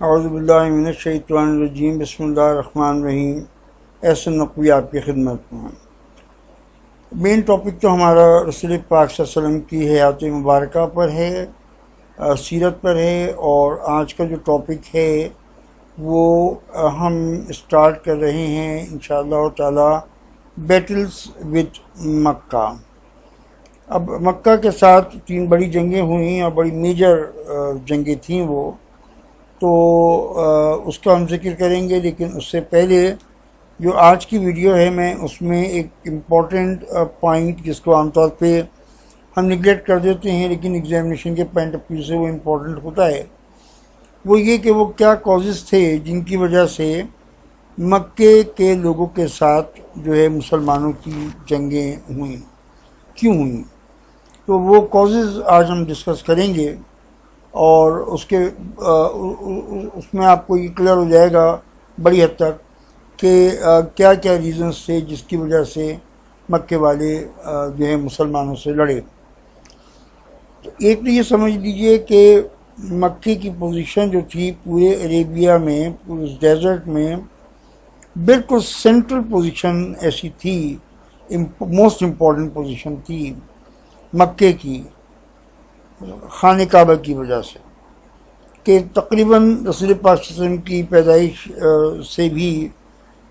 اعوذ باللہ من الشیطان الرجیم، بسم اللہ الرحمن الرحیم۔ ایسے نقوی آپ کی خدمت میں۔ مین ٹاپک تو ہمارا رسول پاک صلی اللہ علیہ وسلم کی حیات مبارکہ پر ہے، سیرت پر ہے، اور آج کا جو ٹاپک ہے وہ ہم اسٹارٹ کر رہے ہیں انشاءاللہ تعالی بیٹلز وتھ مکہ۔ اب مکہ کے ساتھ 3 بڑی جنگیں ہوئیں اور بڑی میجر جنگیں تھیں وہ، تو اس کا ہم ذکر کریں گے، لیکن اس سے پہلے جو آج کی ویڈیو ہے میں اس میں ایک امپورٹنٹ پوائنٹ جس کو عام طور پہ ہم نگلیکٹ کر دیتے ہیں لیکن ایگزامینیشن کے پوائنٹ آف ویو سے وہ امپورٹنٹ ہوتا ہے، وہ یہ کہ وہ کیا کازز تھے جن کی وجہ سے مکے کے لوگوں کے ساتھ جو ہے مسلمانوں کی جنگیں ہوئیں، کیوں ہوئیں۔ تو وہ کازز آج ہم ڈسکس کریں گے، اور اس میں آپ کو یہ کلیئر ہو جائے گا بڑی حد تک کہ کیا کیا ریزنز تھے جس کی وجہ سے مکے والے جو ہے مسلمانوں سے لڑے۔ تو ایک تو یہ سمجھ لیجئے کہ مکے کی پوزیشن جو تھی پورے عربیہ میں، اس ڈیزرٹ میں، بالکل سینٹرل پوزیشن ایسی تھی، موسٹ امپورٹنٹ پوزیشن تھی مکے کی، خانہ کعبہ کی وجہ سے، کہ تقریباً رسول پاک صلی اللہ علیہ وسلم کی پیدائش سے بھی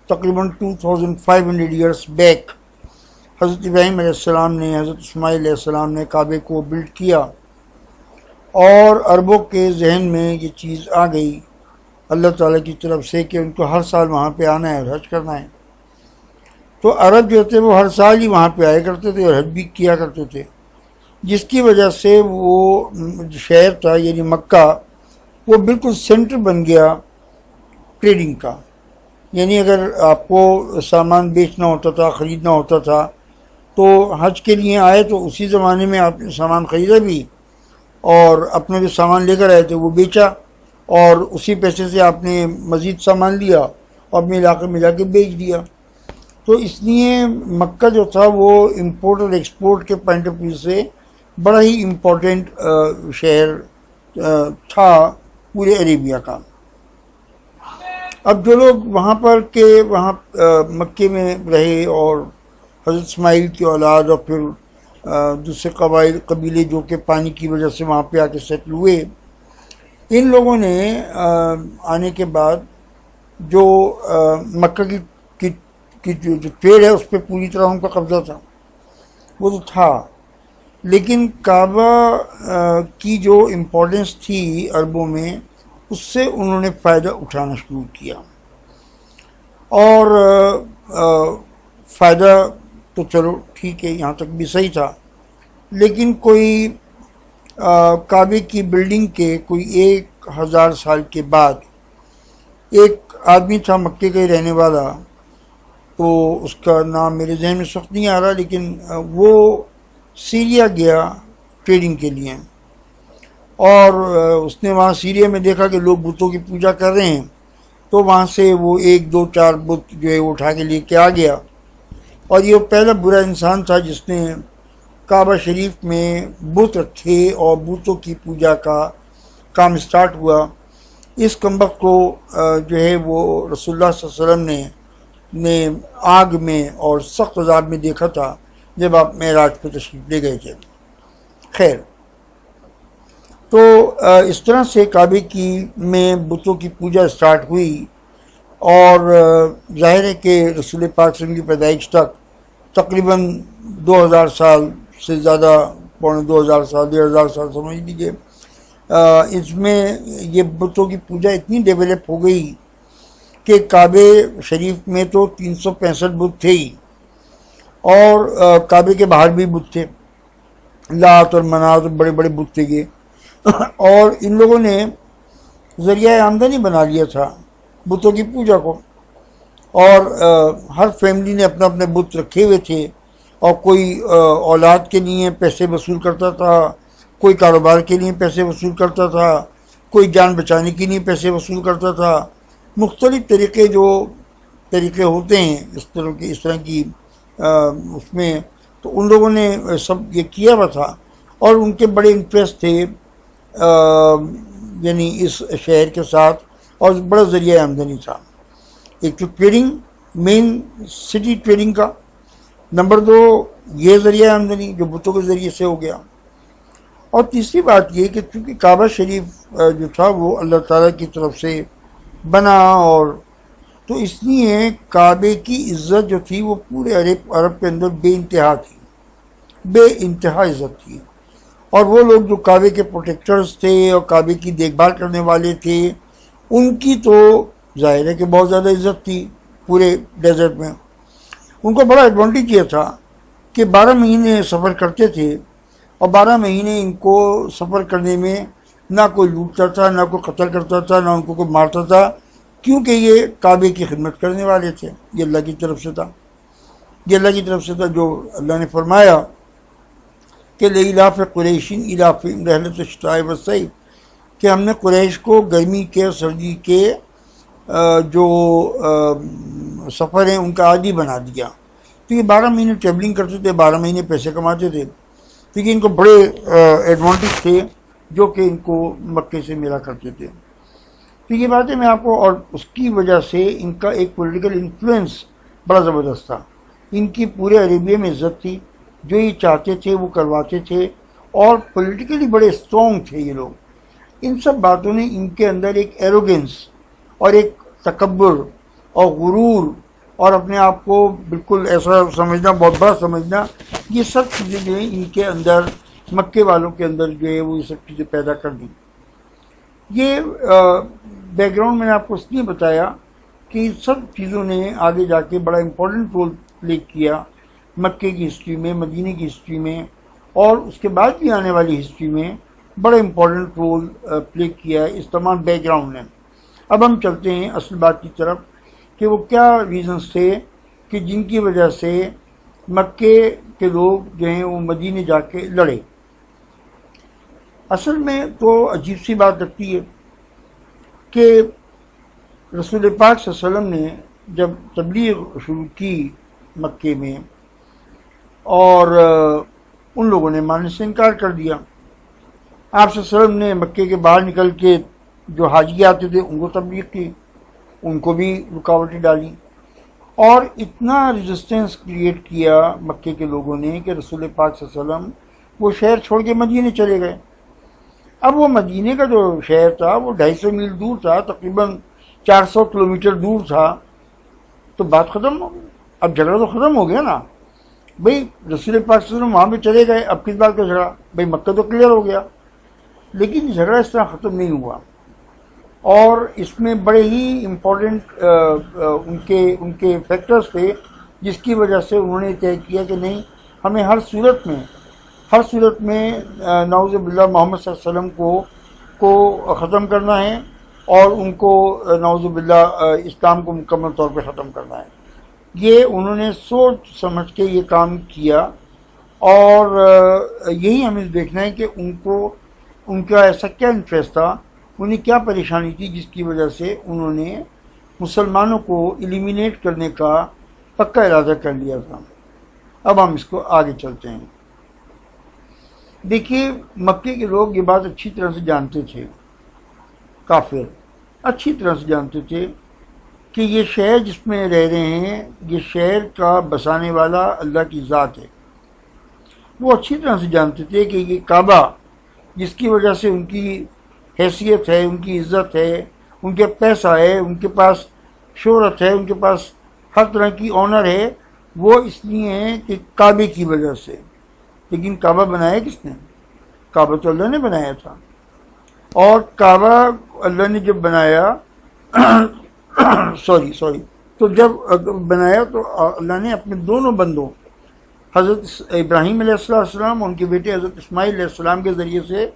تقریباً 2500 ایئرس بیک حضرت ابراہیم علیہ السلام نے، حضرت اسماعیل علیہ السلام نے کعبے کو بلڈ کیا، اور عربوں کے ذہن میں یہ چیز آ گئی اللہ تعالیٰ کی طرف سے کہ ان کو ہر سال وہاں پہ آنا ہے اور حج کرنا ہے۔ تو عرب جو تھے وہ ہر سال ہی وہاں پہ آیا کرتے تھے اور حج بھی کیا کرتے تھے، جس کی وجہ سے وہ شہر تھا یعنی مکہ وہ بالکل سینٹر بن گیا ٹریڈنگ کا۔ یعنی اگر آپ کو سامان بیچنا ہوتا تھا، خریدنا ہوتا تھا، تو حج کے لیے آئے تو اسی زمانے میں آپ نے سامان خریدا بھی، اور اپنا جو سامان لے کر آئے تھے وہ بیچا، اور اسی پیسے سے آپ نے مزید سامان لیا اور اپنے علاقے میں جا کے بیچ دیا۔ تو اس لیے مکہ جو تھا وہ امپورٹ اور ایکسپورٹ کے پوائنٹ آف ویو سے بڑا ہی امپورٹنٹ شہر تھا پورے عربیہ کا۔ اب جو لوگ وہاں مکے میں رہے، اور حضرت اسماعیل کی اولاد اور پھر دوسرے قبیلے جو کہ پانی کی وجہ سے وہاں پہ آ کے سیٹل ہوئے، ان لوگوں نے آنے کے بعد جو مکہ کی جو ٹریڈ ہے اس پہ پوری طرح ان کا قبضہ تھا، وہ تو تھا، لیکن کعبہ کی جو امپورٹنس تھی عربوں میں، اس سے انہوں نے فائدہ اٹھانا شروع کیا، اور فائدہ تو چلو ٹھیک ہے یہاں تک بھی صحیح تھا، لیکن کوئی کعبے کی بلڈنگ کے کوئی 1000 سال کے بعد ایک آدمی تھا مکے کا ہی رہنے والا، تو اس کا نام میرے ذہن میں اس وقت نہیں آ رہا، لیکن وہ سیریا گیا ٹریڈنگ کے لیے، اور اس نے وہاں سیریا میں دیکھا کہ لوگ بتوں کی پوجا کر رہے ہیں، تو وہاں سے وہ 1 2 4 بت جو ہے وہ اٹھا کے لے کے آ گیا، اور یہ پہلا برا انسان تھا جس نے کعبہ شریف میں بت رکھے اور بتوں کی پوجا کا کام اسٹارٹ ہوا۔ اس کمبخت کو جو ہے وہ رسول اللہ صلی اللہ علیہ وسلم نے آگ میں اور سخت عذاب میں دیکھا تھا جب آپ معراج پہ تشریف لے گئے تھے۔ خیر، تو اس طرح سے کعبے میں بتوں کی پوجا اسٹارٹ ہوئی، اور ظاہر ہے کہ رسول پاک صلی اللہ علیہ وسلم کی پیدائش تک تقریباً 2000 سال سے زیادہ، 2500 سال، 1500 سال سمجھ لیجیے، اس میں یہ بتوں کی پوجا اتنی ڈیولپ ہو گئی کہ کعبے شریف میں تو 365 بت تھے ہی، اور کعبے کے باہر بھی بت تھے، لات اور منات اور بڑے بڑے بت تھے یہ، اور ان لوگوں نے ذریعہ آمدنی بنا لیا تھا بتوں کی پوجا کو، اور ہر فیملی نے اپنے اپنے بت رکھے ہوئے تھے، اور کوئی اولاد کے لیے پیسے وصول کرتا تھا، کوئی کاروبار کے لیے پیسے وصول کرتا تھا، کوئی جان بچانے کے لیے پیسے وصول کرتا تھا، مختلف طریقے ہوتے ہیں اس طرح کی اس میں، تو ان لوگوں نے سب یہ کیا ہوا تھا، اور ان کے بڑے انٹرسٹ تھے یعنی اس شہر کے ساتھ اور بڑا ذریعہ آمدنی تھا. ایک تو ٹریڈنگ، مین سٹی ٹریڈنگ کا، نمبر 2 یہ ذریعہ آمدنی جو بتوں کے ذریعے سے ہو گیا، اور تیسری بات یہ کہ چونکہ کعبہ شریف جو تھا وہ اللہ تعالیٰ کی طرف سے بنا، اور تو اس لیے کعبے کی عزت جو تھی وہ پورے عرب کے اندر بے انتہا تھی، بے انتہا عزت تھی. اور وہ لوگ جو کعبے کے پروٹیکٹرز تھے اور کعبے کی دیکھ بھال کرنے والے تھے، ان کی تو ظاہر ہے کہ بہت زیادہ عزت تھی پورے ڈیزرٹ میں. ان کو بڑا ایڈوانٹیج یہ تھا کہ 12 مہینے سفر کرتے تھے، اور 12 مہینے ان کو سفر کرنے میں نہ کوئی لوٹتا تھا، نہ کوئی قتل کرتا تھا، نہ ان کو کوئی مارتا تھا، کیونکہ یہ کعبے کی خدمت کرنے والے تھے. یہ اللہ کی طرف سے تھا، یہ اللہ کی طرف سے تھا، جو اللہ نے فرمایا کہ لإِلاف قریش إِلَافِهِمْ رحلۃ الشتاء والصیف، کہ ہم نے قریش کو گرمی کے اور سردی کے جو سفر ہیں ان کا عادی بنا دیا. تو یہ 12 مہینے ٹریولنگ کرتے تھے، 12 مہینے پیسے کماتے تھے. تو یہ ان کو بڑے ایڈوانٹیج تھے جو کہ ان کو مکے سے ملا کرتے تھے. تو یہ باتیں میں آپ کو، اور اس کی وجہ سے ان کا ایک پولیٹیکل انفلوئنس بڑا زبردست تھا. ان کی پورے عربیہ میں عزت تھی، جو یہ چاہتے تھے وہ کرواتے تھے، اور پولیٹیکلی بڑے اسٹرانگ تھے یہ لوگ. ان سب باتوں نے ان کے اندر ایک ایروگنس اور ایک تکبر اور غرور اور اپنے آپ کو بالکل ایسا سمجھنا، بہت بڑا سمجھنا، یہ سب چیزیں جو ہیں ان کے اندر، مکے والوں کے اندر جو ہے وہ یہ سب چیزیں پیدا کر دیں. یہ بیک گراؤنڈ میں نے آپ کو اس لیے بتایا کہ سب چیزوں نے آگے جا کے بڑا امپورٹنٹ رول پلے کیا مکے کی ہسٹری میں، مدینے کی ہسٹری میں، اور اس کے بعد بھی آنے والی ہسٹری میں بڑا امپورٹنٹ رول پلے کیا ہے اس تمام بیک گراؤنڈ نے. اب ہم چلتے ہیں اصل بات کی طرف کہ وہ کیا ریزنز تھے کہ جن کی وجہ سے مکے کے لوگ جو ہیں وہ مدینے جا کے لڑے. اصل میں تو عجیب سی بات لگتی ہے کہ رسول پاک صلی اللہ علیہ وسلم نے جب تبلیغ شروع کی مکے میں، اور ان لوگوں نے ماننے سے انکار کر دیا. آپ صلی اللہ علیہ وسلم نے مکے کے باہر نکل کے جو حاجی آتے تھے ان کو تبلیغ کی، ان کو بھی رکاوٹیں ڈالی، اور اتنا ریزسٹنس کریٹ کیا مکے کے لوگوں نے کہ رسول پاک صلی اللہ علیہ وسلم وہ شہر چھوڑ کے مدینے چلے گئے. اب وہ مدینے کا جو شہر تھا وہ 250 میل دور تھا، تقریباً 400 کلومیٹر دور تھا. تو بات ختم ہو گئی، اب جھگڑا تو ختم ہو گیا نا. بھئی رسول پاک صلی اللہ علیہ وسلم وہاں پہ چلے گئے، اب کس بات کا جھگڑا؟ بھئی مکہ تو کلیئر ہو گیا. لیکن جھگڑا اس طرح ختم نہیں ہوا، اور اس میں بڑے ہی امپورٹنٹ ان کے فیکٹرز تھے جس کی وجہ سے انہوں نے طے کیا کہ نہیں، ہمیں ہر صورت میں نعوذ باللہ محمد صلی اللہ علیہ وسلم کو ختم کرنا ہے، اور ان کو نعوذ باللہ اسلام کو مکمل طور پہ ختم کرنا ہے. یہ انہوں نے سوچ سمجھ کے یہ کام کیا، اور یہی ہمیں دیکھنا ہے کہ ان کا ایسا کیا انٹرسٹ تھا، انہیں کیا پریشانی تھی جس کی وجہ سے انہوں نے مسلمانوں کو ایلیمینیٹ کرنے کا پکا ارادہ کر لیا تھا. اب ہم اس کو آگے چلتے ہیں. دیکھیے مکے کے لوگ یہ بات اچھی طرح سے جانتے تھے، کافر اچھی طرح سے جانتے تھے کہ یہ شہر جس میں رہ رہے ہیں، یہ شہر کا بسانے والا اللہ کی ذات ہے. وہ اچھی طرح سے جانتے تھے کہ یہ کعبہ جس کی وجہ سے ان کی حیثیت ہے، ان کی عزت ہے، ان کے پیسہ ہے، ان کے پاس شہرت ہے، ان کے پاس ہر طرح کی آنر ہے، وہ اس لیے ہے کہ کعبے کی وجہ سے. لیکن کعبہ بنایا کس نے؟ کعبہ تو اللہ نے بنایا تھا. اور کعبہ اللہ نے جب بنایا تو جب بنایا تو اللہ نے اپنے دونوں بندوں حضرت ابراہیم علیہ السلام اور ان کے بیٹے حضرت اسماعیل علیہ السلام کے ذریعے سے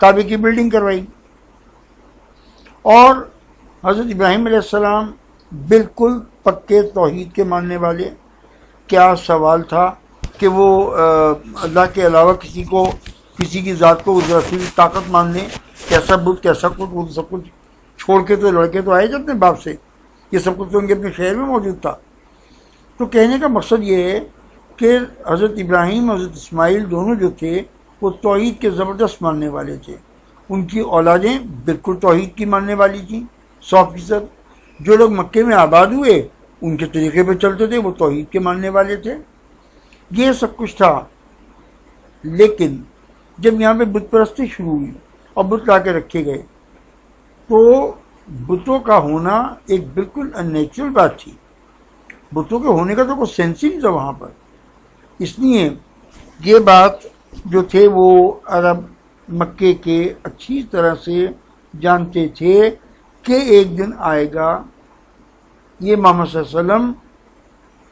کعبے کی بلڈنگ کروائی. اور حضرت ابراہیم علیہ السلام بالکل پکے توحید کے ماننے والے. کیا سوال تھا کہ وہ اللہ کے علاوہ کسی کی ذات کو ذرا سی طاقت مان لیں؟ کیسا بت، کیسا کچھ، وہ سب کچھ چھوڑ کے تو لڑکے تو آئے جب اپنے باپ سے، یہ سب کچھ تو ان کے اپنے شہر میں موجود تھا. تو کہنے کا مقصد یہ ہے کہ حضرت ابراہیم حضرت اسماعیل دونوں جو تھے وہ توحید کے زبردست ماننے والے تھے. ان کی اولادیں بالکل توحید کی ماننے والی تھیں، 100%۔ جو لوگ مکے میں آباد ہوئے ان کے طریقے پہ چلتے تھے، وہ توحید کے ماننے والے تھے، یہ سب کچھ تھا۔ لیکن جب یہاں پہ بت پرستی شروع ہوئی اور بت لا کے رکھے گئے تو بتوں کا ہونا ایک بالکل ان نیچرل بات تھی۔ بتوں کے ہونے کا تو کوئی سینس ہی نہیں تھا وہاں پر۔ اس لیے یہ بات جو تھے وہ عرب مکے کے اچھی طرح سے جانتے تھے کہ ایک دن آئے گا یہ محمد صلی اللہ علیہ وسلم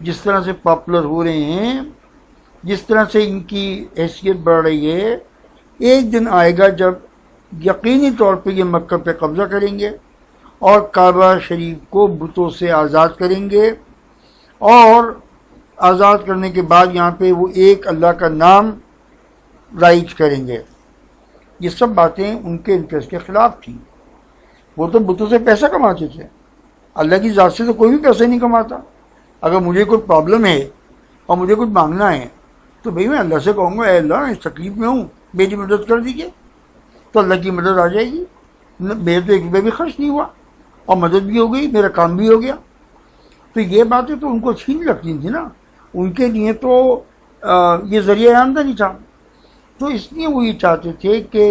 جس طرح سے پاپولر ہو رہے ہیں، جس طرح سے ان کی حیثیت بڑھ رہی ہے، ایک دن آئے گا جب یقینی طور پہ یہ مکہ پہ قبضہ کریں گے اور کعبہ شریف کو بتوں سے آزاد کریں گے، اور آزاد کرنے کے بعد یہاں پہ وہ ایک اللہ کا نام رائج کریں گے۔ یہ سب باتیں ان کے انٹرسٹ کے خلاف تھیں۔ وہ تو بتوں سے پیسہ کماتے تھے، اللہ کی ذات سے تو کوئی بھی پیسہ نہیں کماتا۔ اگر مجھے کوئی پرابلم ہے اور مجھے کچھ مانگنا ہے تو بھئی میں اللہ سے کہوں گا اے اللہ میں اس تکلیف میں ہوں، میری مدد کر دیجیے، تو اللہ کی مدد آ جائے گی۔ میرے تو 1 روپیہ بھی خرچ نہیں ہوا اور مدد بھی ہو گئی، میرا کام بھی ہو گیا۔ تو یہ باتیں تو ان کو اچھی نہیں لگتی تھی نا، ان کے لیے تو یہ ذریعہ آمدنی تھا۔ تو اس لیے وہ یہ چاہتے تھے کہ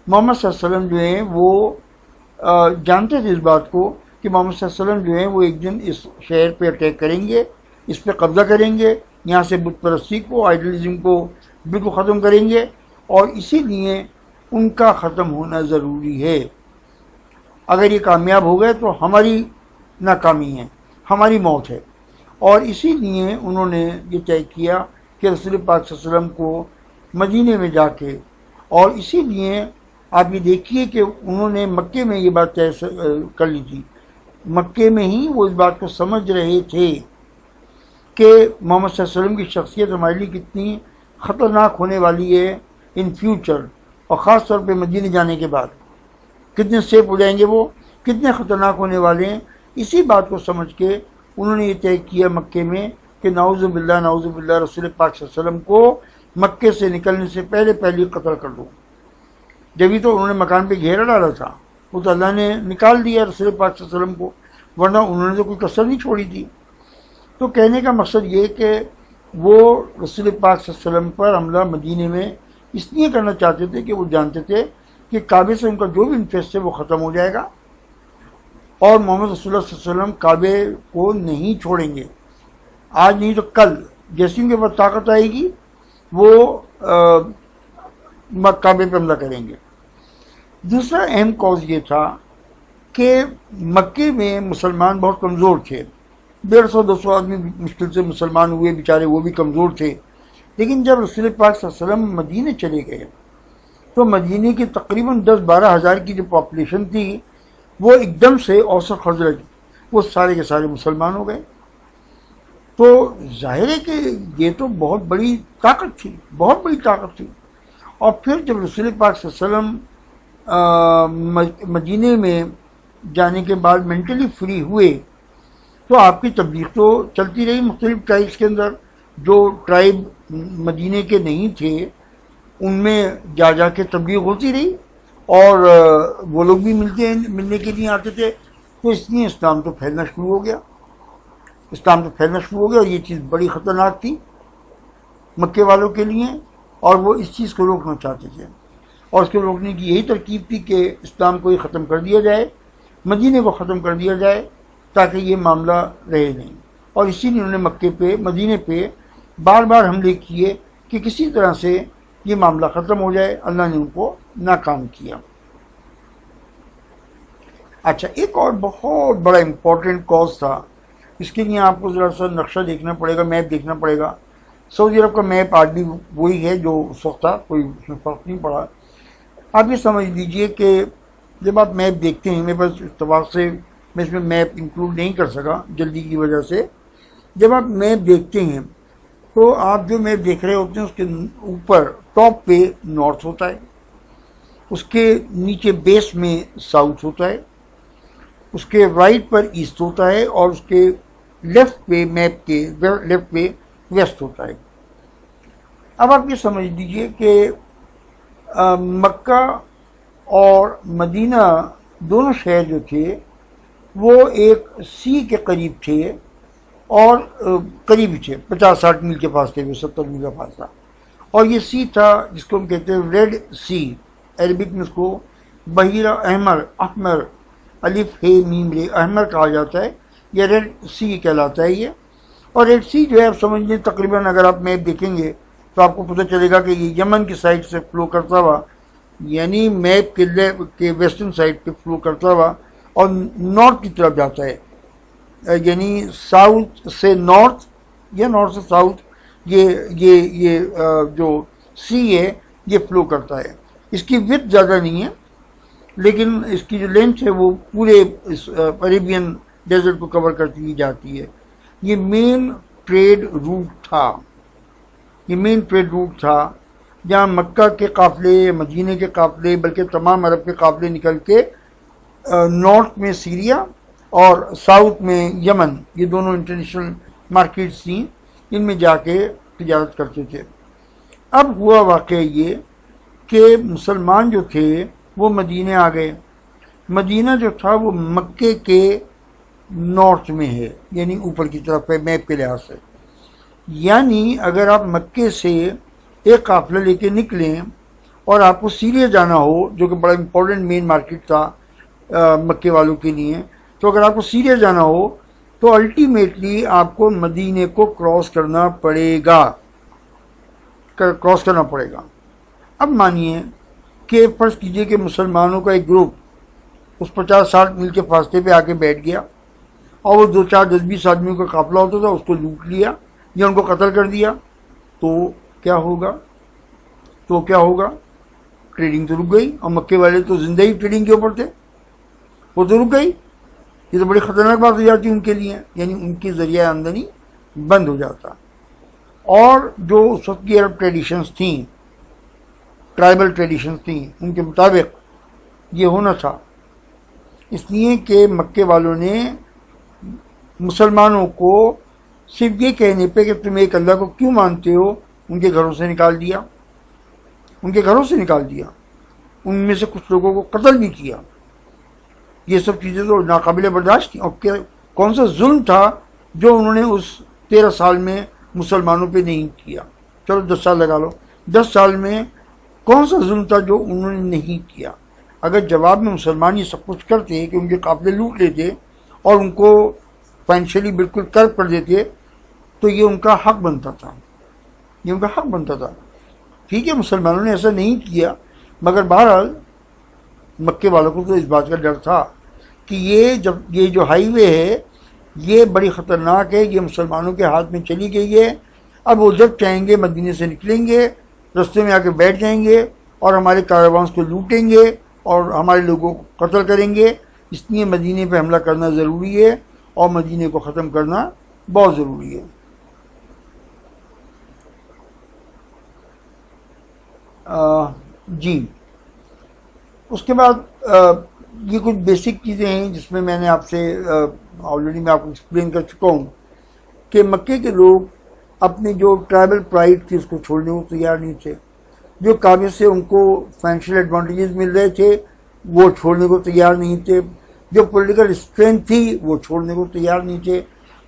محمد صلی اللہ علیہ وسلم جو ہیں وہ جانتے تھے اس بات کو کہ محمد صلی اللہ علیہ وسلم جو ہیں وہ ایک دن اس شہر پہ اٹیک کریں گے، اس پہ قبضہ کریں گے، یہاں سے بت پرستی کو، آئیڈیلزم کو بالکل ختم کریں گے، اور اسی لیے ان کا ختم ہونا ضروری ہے۔ اگر یہ کامیاب ہو گئے تو ہماری ناکامی ہے، ہماری موت ہے۔ اور اسی لیے انہوں نے یہ طے کیا کہ رسول پاک صلی اللہ علیہ وسلم کو مدینے میں جا کے، اور اسی لیے آپ یہ دیکھیے کہ انہوں نے مکے میں یہ بات طے کر لی تھی۔ مکے میں ہی وہ اس بات کو سمجھ رہے تھے کہ محمد صلی اللہ علیہ وسلم کی شخصیت ہمارے لیے کتنی خطرناک ہونے والی ہے ان فیوچر، اور خاص طور پہ مدینے جانے کے بعد کتنے سیف ہو جائیں گے، وہ کتنے خطرناک ہونے والے ہیں۔ اسی بات کو سمجھ کے انہوں نے یہ طے کیا مکے میں کہ نعوذ باللہ رسول پاک صلی اللہ علیہ وسلم کو مکے سے نکلنے سے پہلے قتل کر دو۔ جبھی تو انہوں نے مکان پہ گھیرا ڈالا تھا، وہ تو اللہ نے نکال دیا رسول پاک صلی اللہ علیہ وسلم کو، ورنہ انہوں نے تو کوئی کسر نہیں چھوڑی تھی۔ تو کہنے کا مقصد یہ کہ وہ رسول پاک صلی اللہ علیہ وسلم پر حملہ مدینے میں اس لیے کرنا چاہتے تھے کہ وہ جانتے تھے کہ کعبے سے ان کا جو بھی انٹرسٹ ہے وہ ختم ہو جائے گا، اور محمد رسول اللہ صلی اللہ علیہ وسلم کعبے کو نہیں چھوڑیں گے۔ آج نہیں تو کل جیسے ان کے پاس طاقت آئے گی وہ کعبے پہ حملہ کریں گے۔ دوسرا اہم کاز یہ تھا کہ مکے میں مسلمان بہت کمزور تھے، 150-200 آدمی مشکل سے مسلمان ہوئے، بیچارے وہ بھی کمزور تھے۔ لیکن جب رسول پاک صلی اللہ علیہ وسلم مدینے چلے گئے تو مدینے کی تقریباً 10-12 ہزار کی جو پاپولیشن تھی وہ ایک دم سے اوس و خزرج وہ سارے کے سارے مسلمان ہو گئے۔ تو ظاہر ہے کہ یہ تو بہت بڑی طاقت تھی، بہت بڑی طاقت تھی۔ اور پھر جب رسول پاک صلی اللہ علیہ وسلم مدینے میں جانے کے بعد مینٹلی فری ہوئے تو آپ کی تبلیغ تو چلتی رہی مختلف ٹرائبس کے اندر۔ جو ٹرائب مدینے کے نہیں تھے ان میں جا جا کے تبلیغ ہوتی رہی، اور وہ لوگ بھی ملنے کے لیے آتے تھے۔ تو اس لیے اسلام تو پھیلنا شروع ہو گیا، اور یہ چیز بڑی خطرناک تھی مکے والوں کے لیے، اور وہ اس چیز کو روکنا چاہتے تھے، اور اس کو روکنے کی یہی ترکیب تھی کہ اسلام کو ہی ختم کر دیا جائے، مدینے کو ختم کر دیا جائے تاکہ یہ معاملہ رہے نہیں۔ اور اسی لیے انہوں نے مدینے پہ بار بار حملے کیے کہ کسی طرح سے یہ معاملہ ختم ہو جائے۔ اللہ نے ان کو ناکام کیا۔ اچھا، ایک اور بہت بڑا امپورٹنٹ کاز تھا، اس کے لیے آپ کو ذرا سا نقشہ دیکھنا پڑے گا، میپ دیکھنا پڑے گا۔ سعودی عرب کا میپ آج بھی وہی ہے جو اس وقت تھا، کوئی اس میں فرق نہیں پڑا۔ آپ یہ سمجھ لیجئے کہ جب آپ میپ دیکھتے ہیں، میرے پاس اتفاق سے میں اس میں میپ انکلوڈ نہیں کر سکا جلدی کی وجہ سے، جب آپ میپ دیکھتے ہیں تو آپ جو میپ دیکھ رہے ہوتے ہیں اس کے اوپر ٹاپ پہ نارتھ ہوتا ہے، اس کے نیچے بیس میں ساؤتھ ہوتا ہے، اس کے رائٹ پر ایسٹ ہوتا ہے، اور اس کے لیفٹ پہ میپ کے لیفٹ پہ ویسٹ ہوتا ہے۔ اب آپ یہ سمجھ لیجئے کہ مکہ اور مدینہ دونوں شہر جو تھے وہ ایک سی کے قریب تھے اور قریبی تھے، 50-60 میل کے فاصلے پہ، 70 میل کا فاصلہ. اور یہ سی تھا جس کو ہم کہتے ہیں ریڈ سی، عربک میں اس کو بحیرہ احمر الف ہے میم رے احمر کہا جاتا ہے. یہ ریڈ سی کہلاتا ہے یہ. اور ریڈ سی جو ہے آپ سمجھ لیں تقریباً اگر آپ میپ دیکھیں گے تو آپ کو پتہ چلے گا کہ یہ یمن کی سائڈ سے فلو کرتا ہوا، یعنی میپ کے ویسٹرن سائڈ پہ فلو کرتا ہوا اور نارتھ کی طرف جاتا ہے، یعنی ساؤتھ سے نارتھ یا نارتھ سے ساؤتھ یہ جو سی ہے یہ فلو کرتا ہے. اس کی وڈتھ زیادہ نہیں ہے لیکن اس کی جو لینتھ ہے وہ پورے عربین ڈیزرٹ کو کور کرتی جاتی ہے. یہ مین ٹریڈ روٹ تھا جہاں مکہ کے قافلے، مدینے کے قافلے، بلکہ تمام عرب کے قافلے نکل کے نارتھ میں سیریا اور ساؤتھ میں یمن، یہ دونوں انٹرنیشنل مارکیٹس تھیں، ان میں جا کے تجارت کرتے تھے. اب ہوا واقعہ یہ کہ مسلمان جو تھے وہ مدینے آ گئے. مدینہ جو تھا وہ مکے کے نارتھ میں ہے، یعنی اوپر کی طرف ہے میپ کے لحاظ سے. یعنی اگر آپ مکے سے ایک قافلہ لے کے نکلیں اور آپ کو سیریا جانا ہو، جو کہ بڑا امپورٹنٹ مین مارکیٹ تھا مکے والوں کے لیے، تو اگر آپ کو سیریا جانا ہو تو الٹیمیٹلی آپ کو مدینے کو کراس کرنا پڑے گا. اب مانیے کہ فرض کیجئے کہ مسلمانوں کا ایک گروپ اس 50-60 میل کے فاصلے پہ آ کے بیٹھ گیا اور وہ 2-4-10-20 آدمیوں کا قافلہ ہوتا تھا، اس کو لوٹ لیا یا ان کو قتل کر دیا، تو کیا ہوگا؟ ٹریڈنگ تو رک گئی. اور مکے والے تو زندہ ہی ٹریڈنگ کے اوپر تھے، وہ تو رک گئی. یہ تو بڑی خطرناک بات ہو جاتی ان کے لیے، یعنی ان کی ذریعہ آمدنی بند ہو جاتا. اور جو اس وقت کی عرب ٹریڈیشنز تھیں، ٹرائبل ٹریڈیشنز تھیں، ان کے مطابق یہ ہونا تھا. اس لیے کہ مکے والوں نے مسلمانوں کو صرف یہ کہنے پہ کہ تم ایک اللہ کو کیوں مانتے ہو، ان کے گھروں سے نکال دیا. ان میں سے کچھ لوگوں کو قتل بھی کیا. یہ سب چیزیں تو ناقابل برداشت تھیں. اور کون سا ظلم تھا جو انہوں نے اس 13 سال میں مسلمانوں پہ نہیں کیا؟ چلو 10 سال لگا لو، 10 سال میں کون سا ظلم تھا جو انہوں نے نہیں کیا؟ اگر جواب میں مسلمان یہ سب کچھ کرتے کہ ان کے قافلے لوٹ لیتے اور ان کو فائنینشلی بالکل کرب کر دیتے تو یہ ان کا حق بنتا تھا. ٹھیک ہے، مسلمانوں نے ایسا نہیں کیا، مگر بہرحال مکے والوں کو تو اس بات کا ڈر تھا کہ یہ جو ہائی وے ہے یہ بڑی خطرناک ہے، یہ مسلمانوں کے ہاتھ میں چلی گئی ہے. اب وہ جب چاہیں گے مدینے سے نکلیں گے، رستے میں آ کے بیٹھ جائیں گے اور ہمارے کاروانس کو لوٹیں گے اور ہمارے لوگوں کو قتل کریں گے. اس لیے مدینے پہ حملہ کرنا ضروری ہے اور مدینے کو ختم کرنا بہت ضروری ہے. جی، اس کے بعد یہ کچھ بیسک چیزیں ہیں جس میں میں نے آپ سے آلریڈی میں آپ کو ایکسپلین کر چکا ہوں کہ مکے کے لوگ اپنے جو ٹرائبل پرائڈ تھی اس کو چھوڑنے کو تیار نہیں تھے. جو کعبے سے ان کو فائنینشیل ایڈوانٹیجز مل رہے تھے وہ چھوڑنے کو تیار نہیں تھے. جو پولیٹیکل اسٹرینتھ تھی وہ چھوڑنے کو تیار نہیں تھے.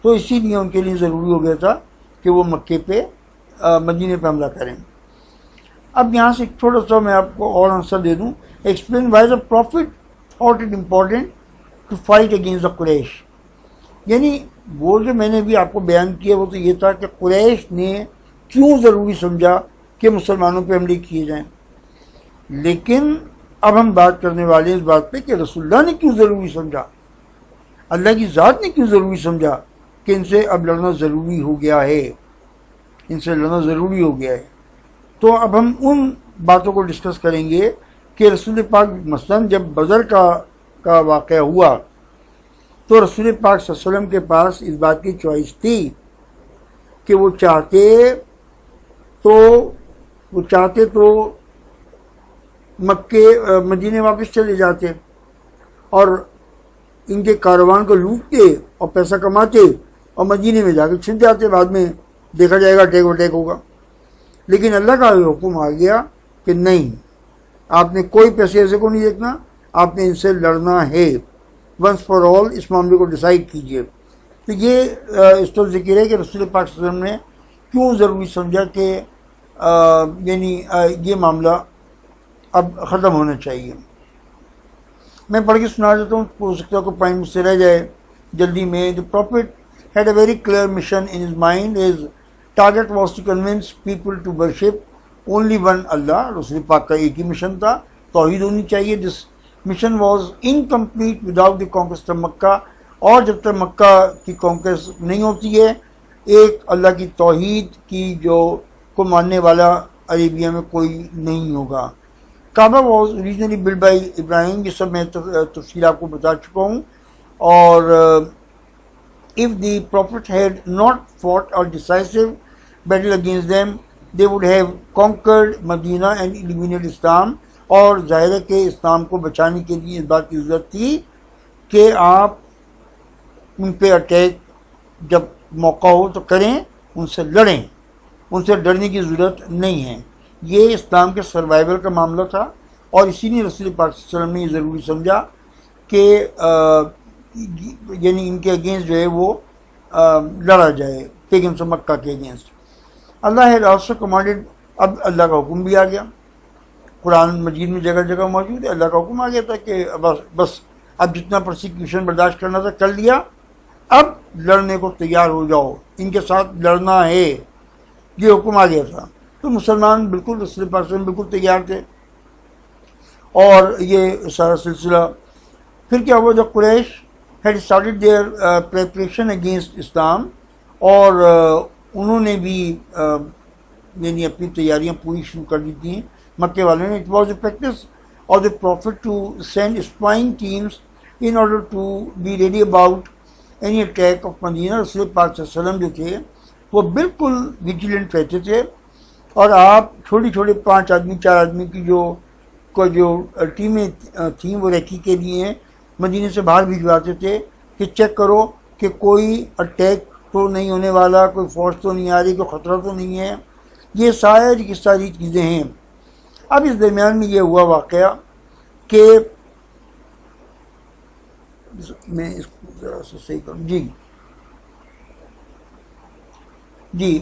تو اسی لیے ان کے لیے ضروری ہو گیا تھا کہ وہ مکے پہ مدینے پہ حملہ کریں. اب یہاں سے تھوڑا سا میں آپ کو اور آنسر دے دوں. Explain why the prophet thought it important to fight against the Quraysh. یعنی وہ جو میں نے بھی آپ کو بیان کیا وہ تو یہ تھا کہ قریش نے کیوں ضروری سمجھا کہ مسلمانوں پہ حملے کیے جائیں. لیکن اب ہم بات کرنے والے ہیں اس بات پہ کہ رسول اللہ نے کیوں ضروری سمجھا، اللہ کی ذات نے کیوں ضروری سمجھا کہ ان سے اب لڑنا ضروری ہو گیا ہے. تو اب ہم ان باتوں کو ڈسکس کریں گے کہ رسول پاک مثلاً جب بدر کا واقعہ ہوا تو رسول پاک صلی اللہ علیہ وسلم کے پاس اس بات کی چوائس تھی کہ وہ چاہتے تو مدینے واپس چلے جاتے اور ان کے کاروان کو لوٹتے اور پیسہ کماتے اور مدینے میں جا کے چھپ جاتے، بعد میں دیکھا جائے گا ٹیک وٹیک ہوگا. لیکن اللہ کا حکم آ گیا کہ نہیں، آپ نے کوئی پیسے ایسے کو نہیں دیکھنا، آپ نے ان سے لڑنا ہے. ونس فار آل اس معاملے کو ڈیسائیڈ کیجیے. تو یہ اس طور ذکر ہے کہ رسول پاک صلی اللہ علیہ وسلم نے کیوں ضروری سمجھا کہ یعنی یہ معاملہ اب ختم ہونا چاہیے. میں پڑھ کے سنا دیتا ہوں، ہو سکتا ہے کوئی پوائنٹ مجھ سے رہ جائے جلدی میں. The prophet had a very clear mission in his mind. His target was to convince people to worship only one Allah. رسول پاک کا ایک ہی مشن تھا، توحید ہونی چاہیے. This mission was incomplete without the conquest of Makkah. اور جب تک مکہ کی کانکویسٹ نہیں ہوتی ہے ایک اللہ کی توحید کی جو کو ماننے والا عربیہ میں کوئی نہیں ہوگا. کعبہ واز اوریجنلی بلڈ بائی ابراہیم، یہ سب میں تفصیل آپ کو بتا چکا ہوں. اور if the prophet had not fought a decisive battle against them, they would have conquered Medina and eliminated Islam. اور ظاہر ہے کہ اسلام کو بچانے کے لیے اس بات کی ضرورت تھی کہ آپ ان پہ اٹیک جب موقع ہو تو کریں، ان سے لڑیں، ان سے ڈرنے کی ضرورت نہیں ہے. یہ اسلام کے سروائیول کا معاملہ تھا اور اسی لیے رسول پاک صلی اللہ علیہ وسلم نے یہ ضروری سمجھا کہ یعنی ان کے اگینسٹ جو ہے وہ لڑا جائے، پیگنس آف مکہ کے against. Allah had also commanded, اب اللہ کا حکم بھی آ گیا، قرآن مجید میں جگہ جگہ موجود ہے. اللہ کا حکم آ گیا تھا کہ بس اب جتنا پرسیکیوشن برداشت کرنا تھا کر لیا، اب لڑنے کو تیار ہو جاؤ، ان کے ساتھ لڑنا ہے، یہ حکم آ گیا تھا. تو مسلمان بالکل رسول پاک صلی اللہ علیہ وسلم بالکل تیار تھے. اور یہ سارا سلسلہ پھر کیا ہوا، جب Quraysh had started their preparation against Islam, اور انہوں نے بھی یعنی اپنی تیاریاں پوری شروع کر دی تھیں مکے والوں نے. It was a practice of the prophet to send spying teams in order to be ready about any attack of Medina. رسول پاک صلی اللہ علیہ وسلم جو تھے وہ بالکل ویجیلنٹ رہتے تھے، اور آپ چھوٹی چھوٹے 5 آدمی 4 آدمی کی جو ٹیمیں تھیں وہ ریکی کے لیے مدینے سے باہر بھجواتے تھے کہ چیک کرو کہ کوئی اٹیک تو نہیں ہونے والا، کوئی فورس تو نہیں آ رہی، کوئی خطرہ تو نہیں ہے. یہ ساری چیزیں ہیں. اب اس درمیان میں یہ ہوا واقعہ کہ میں اس کو ذرا سا صحیح کروں. جی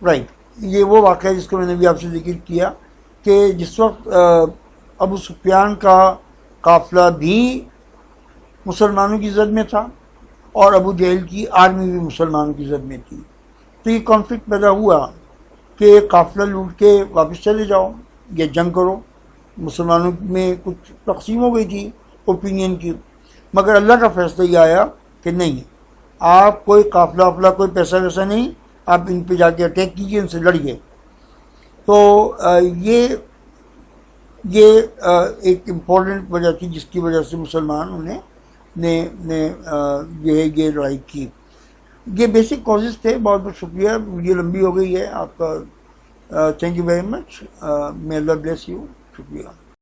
رائٹ، یہ وہ واقعہ جس کو میں نے بھی آپ سے ذکر کیا کہ جس وقت ابو سفیان کا قافلہ بھی مسلمانوں کی زد میں تھا اور ابو جہل کی آرمی بھی مسلمانوں کی زد میں تھی. تو یہ کانفلکٹ پیدا ہوا کہ قافلہ لوٹ کے واپس چلے جاؤ یا جنگ کرو. مسلمانوں میں کچھ تقسیم ہو گئی تھی اوپینین کی، مگر اللہ کا فیصلہ یہ آیا کہ نہیں، آپ کوئی قافلہ وافلہ کوئی پیسہ ویسا نہیں، آپ ان پہ جا کے اٹیک کیجیے، ان سے لڑیے. تو یہ ایک امپورٹنٹ وجہ تھی جس کی وجہ سے مسلمانوں نے جو ہے یہ لڑائی کی. یہ بیسک کازز تھے. بہت بہت شکریہ، ویڈیو لمبی ہو گئی ہے آپ کا. Thank you very much. May Allah bless you. شکریہ.